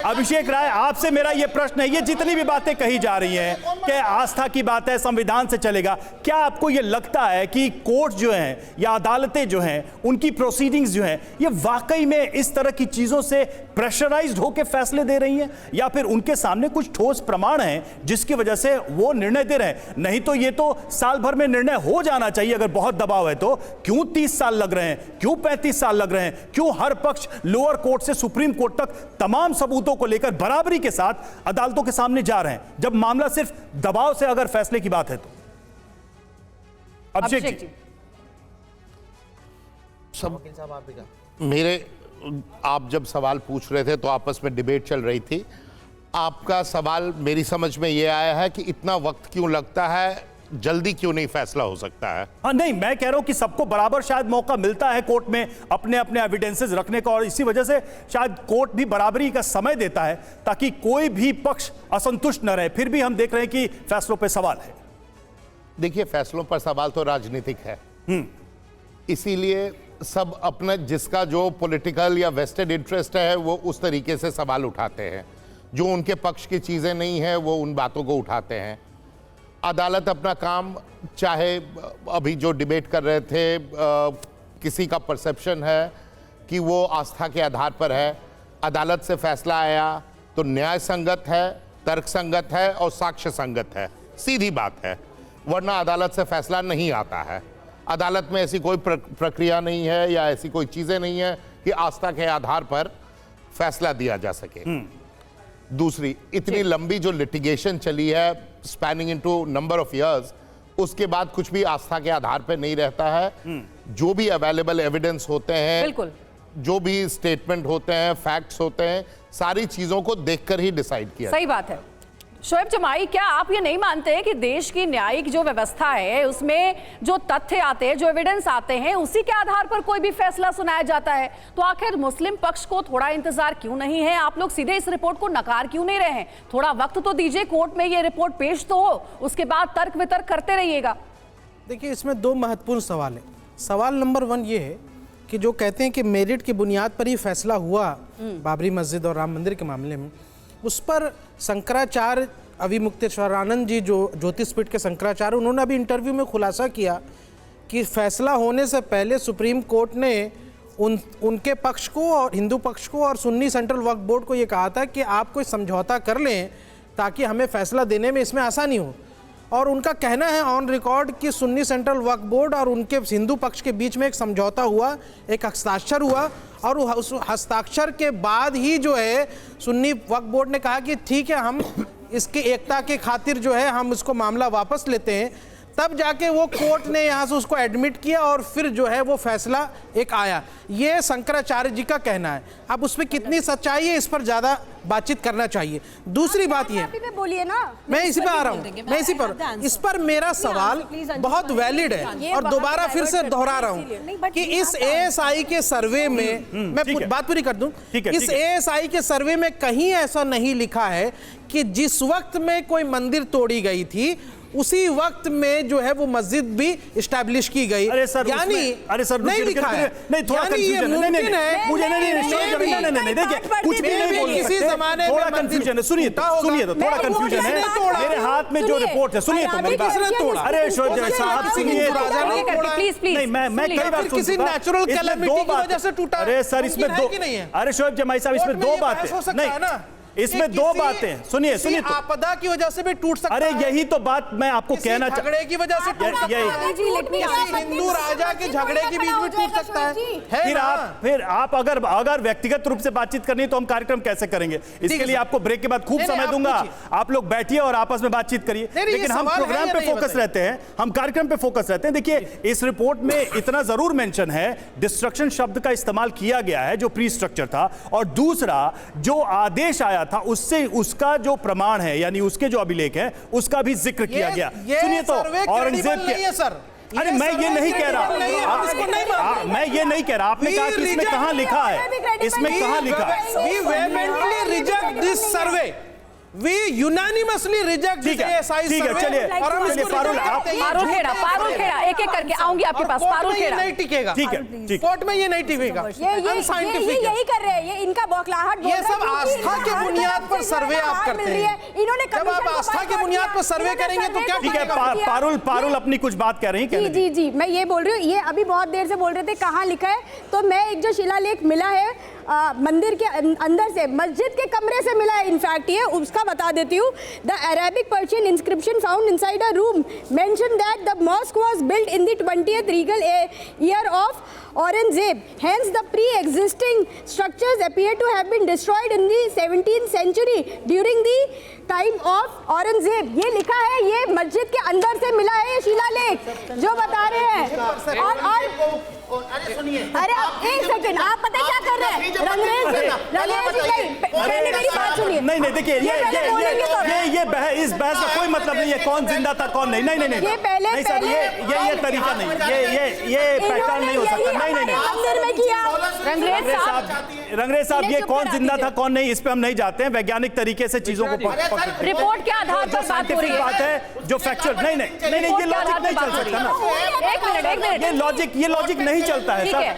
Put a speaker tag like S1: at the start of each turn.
S1: अभिषेक राय, आपसे मेरा यह प्रश्न है, ये जितनी भी बातें कही जा रही हैं कि आस्था की बात है, संविधान से चलेगा, क्या आपको यह लगता है कि कोर्ट जो हैं या अदालतें जो हैं, उनकी प्रोसीडिंग्स जो हैं, ये वाकई में इस तरह की चीजों से प्रेशराइज्ड होकर फैसले दे रही हैं, या फिर उनके सामने कुछ ठोस प्रमाण हैं जिसकी वजह से वो निर्णय दे रहे हैं? नहीं तो ये तो साल भर में निर्णय हो जाना चाहिए अगर बहुत दबाव है तो। क्यों 30 साल लग रहे हैं, क्यों 35 साल लग रहे हैं, क्यों हर पक्ष लोअर कोर्ट से सुप्रीम कोर्ट तक तमाम सबूतों को लेकर बराबरी के साथ अदालतों के सामने जा रहे हैं, जब मामला सिर्फ दबाव से अगर फैसले की बात है तो? अभिषेक जी।
S2: मेरे आप जब सवाल पूछ रहे थे तो आपस में डिबेट चल रही थी। आपका सवाल मेरी समझ में यह आया है कि इतना वक्त क्यों लगता है, जल्दी क्यों नहीं फैसला हो सकता है?
S1: हाँ, नहीं, मैं कह रहा हूं कि सबको बराबर शायद मौका मिलता है कोर्ट में अपने अपने एविडेंसेस रखने का, और इसी वजह से शायद कोर्ट भी बराबरी का समय देता है ताकि कोई भी पक्ष असंतुष्ट न रहे। फिर भी हम देख रहे हैं कि फैसलों पर सवाल है।
S2: देखिए, फैसलों पर सवाल तो राजनीतिक है, इसीलिए सब अपना जिसका जो पॉलिटिकल या वेस्टेड इंटरेस्ट है वो उस तरीके से सवाल उठाते हैं। जो उनके पक्ष की चीज़ें नहीं है वो उन बातों को उठाते हैं। अदालत अपना काम, चाहे अभी जो डिबेट कर रहे थे, किसी का परसेप्शन है कि वो आस्था के आधार पर है, अदालत से फैसला आया तो न्याय संगत है, तर्क संगत है और साक्ष्य संगत है, सीधी बात है। वरना अदालत से फैसला नहीं आता है। अदालत में ऐसी कोई प्रक्रिया नहीं है या ऐसी कोई चीज़ें नहीं है कि आस्था के आधार पर फैसला दिया जा सके। दूसरी, इतनी लंबी जो लिटिगेशन चली है spanning into number of years, उसके बाद कुछ भी आस्था के आधार पर नहीं रहता है। जो भी अवेलेबल एविडेंस होते हैं,
S3: बिल्कुल,
S2: जो भी स्टेटमेंट होते हैं, फैक्ट्स होते हैं, सारी चीजों को देखकर ही डिसाइड किया।
S3: सही बात है। शोएब जमाई, क्या आप ये नहीं मानते हैं कि देश की न्यायिक जो व्यवस्था है उसमें जो तथ्य आते हैं, जो एविडेंस आते हैं, उसी के आधार पर कोई भी फैसला सुनाया जाता है? तो आखिर मुस्लिम पक्ष को थोड़ा इंतजार क्यों नहीं है? आप लोग सीधे इस रिपोर्ट को नकार क्यों नहीं रहे हैं? थोड़ा वक्त तो दीजिए, कोर्ट में ये रिपोर्ट पेश तो हो, उसके बाद तर्क वितर्क करते रहिएगा।
S4: देखिए, इसमें दो महत्वपूर्ण सवाल है। सवाल नंबर 1 ये है कि जो कहते हैं कि मेरिट की बुनियाद पर ही फैसला हुआ बाबरी मस्जिद और राम मंदिर के मामले में, उस पर शंकराचार्य अविमुक्तेश्वरानंद जी, जो ज्योतिषपीठ के शंकराचार्य, उन्होंने अभी इंटरव्यू में खुलासा किया कि फैसला होने से पहले सुप्रीम कोर्ट ने उनके पक्ष को और हिंदू पक्ष को और सुन्नी सेंट्रल वक्फ बोर्ड को ये कहा था कि आप कोई समझौता कर लें ताकि हमें फैसला देने में इसमें आसानी हो। और उनका कहना है ऑन रिकॉर्ड कि सुन्नी सेंट्रल वक्फ बोर्ड और उनके हिंदू पक्ष के बीच में एक समझौता हुआ, एक हस्ताक्षर हुआ, और उस हस्ताक्षर के बाद ही जो है सुन्नी वक्फ बोर्ड ने कहा कि ठीक है, हम इसकी एकता के खातिर जो है हम इसको मामला वापस लेते हैं। तब जाके वो कोर्ट ने यहाँ से उसको एडमिट किया और फिर जो है वो फैसला एक आया। ये शंकराचार्य जी का कहना है। अब उसमें कितनी सच्चाई है, इस पर ज़्यादा बातचीत करना चाहिए। दूसरी बात ये,
S5: बोलिए ना,
S4: मैं इसी पर आ रहा हूँ, मैं इसी पर, इस पर मेरा सवाल बहुत वैलिड है और दोबारा फिर से दोहरा रहा हूँ कि इस ASI के सर्वे में, मैं बात पूरी कर दूं, इस ASI के सर्वे में कहीं ऐसा नहीं लिखा है कि जिस वक्त में कोई मंदिर तोड़ी गई थी उसी वक्त में जो है वो मस्जिद भी इस्टेब्लिश की गई।
S1: अरे सर,
S4: नहीं लिखा है,
S1: नहीं, थोड़ा कंफ्यूजन है, नहीं, देखिए, कुछ भी नहीं बोल
S4: किसी जमाने में
S1: थोड़ा कंफ्यूजन है। सुनिए तो, थोड़ा कंफ्यूजन है। मेरे हाथ में जो रिपोर्ट है, सुनिए तो मेरी बात। अरे शोएब साहब सुनिए, नहीं, मैं कई बार
S4: किसी नेचुरल कैलेमिटी की वजह से टूटा।
S1: अरे सर, इसमें दो, अरे शोएब जमाई साहब, इसमें दो बातें नहीं, इसमें दो बातें, सुनिए सुनिए,
S4: आपदा की वजह से भी टूट सकता है।
S1: अरे यही तो बात मैं आपको कहना चाहता हूं,
S4: झगड़े की वजह से टूट सकता है, हिंदू राजा के झगड़े के बीच में टूट सकता है।
S1: फिर आप अगर व्यक्तिगत रूप से बातचीत करनी है तो हम कार्यक्रम कैसे करेंगे? इसके लिए आपको ब्रेक के बाद खूब समय दूंगा, आप लोग बैठिए और आपस में बातचीत करिए। लेकिन हम प्रोग्राम पे फोकस रहते हैं, हम कार्यक्रम पे फोकस रहते हैं। देखिए, इस रिपोर्ट में इतना जरूर मेंशन है, डिस्ट्रक्शन शब्द का इस्तेमाल किया गया है जो प्री स्ट्रक्चर था, और दूसरा जो आदेश आया था उससे उसका जो प्रमाण है, यानी उसके जो अभिलेख है, उसका भी जिक्र किया गया। सुनिए तो, औरंगजेब के, सर, अरे मैं ये नहीं कह रहा, मैं ये नहीं कह रहा, आपने कहा कि इसमें कहां लिखा है, इसमें कहां लिखा है?
S4: We vehemently reject this survey. We unanimously reject
S1: ठीक है, ठीक है, चलिए,
S4: और हम
S1: चलिए,
S4: इसको
S1: पारुल,
S4: reject
S1: आप-
S4: करते हैं।
S3: पारुल खेड़ा एक एक करके आऊंगी आपके पास।
S4: कोर्ट
S3: पारुल
S4: में ये
S3: खेड़ा
S4: नहीं टिकेगा,
S1: ठीक है, ठीक।
S4: कोर्ट में ये नहीं टिकेगा,
S5: ये
S4: अनसाइंटिफिक है।
S5: यही कर रहे हैं, ये इनका बौखलाहट बोल
S4: ये
S5: रहा है
S4: सब
S5: क्योंकि
S4: आस्था के
S5: हर
S4: बुनियाद
S5: तरफ
S4: पर
S5: से
S4: सर्वे
S5: जो है
S4: आप
S5: हार
S4: करते
S5: मिल रही
S4: हैं।
S5: है। इन्होंने
S4: जब आप
S5: कमीशन को
S4: आस्था के
S5: boycott
S4: बुनियाद
S5: किया,
S4: पर सर्वे
S5: इन्होंने
S4: करेंगे तो क्या
S1: ठीक है,
S5: boycott किया।
S1: पारुल अपनी कुछ बात कह रही हैं, कहने
S5: जी जी जी, मैं ये बोल रही हूँ, ये अभी बहुत देर से बोल रहे थे कहाँ लिखा है, तो मैं एक जो शिलालेख मिला है मंदिर के अंदर से, मस्जिद के कमरे से मिला है इनफैक्ट, ये उसका बता देती हूँ। The Arabic Persian inscription found inside a room mention that the mosque was built in the 20th regal year of Aurangzeb. Hence the pre-existing structures appear to have been destroyed in the 17th century during the time of Aurangzeb. ये लिखा है, ये मस्जिद के अंदर से मिला है ये शिलालेख जो बता रहे हैं। अरे आप एक सेकंड, आप पता है क्या कर रहे हैं? रंगरेज जी पहले मेरी बात सुनिए।
S1: नहीं, देखिए, इस बहस का कोई मतलब नहीं है, कौन जिंदा था कौन नहीं। नहीं
S5: ये पहले
S1: नहीं सर, ये तरीका नहीं, ये पहचान नहीं हो सकता। नहीं
S5: मंदिर में किया।
S1: रंगरेज साहब, ये कौन जिंदा था कौन नहीं, इस पे हम नहीं जाते हैं। वैज्ञानिक तरीके से चीजों को
S3: रिपोर्ट के आधार पर बात हो रही है।
S1: बात है जो फैक्चुअल, नहीं, ये लॉजिक नहीं चल सकता ना।
S3: एक मिनट
S1: ये लॉजिक नहीं चलता है
S3: ठीक
S1: सर।
S3: है।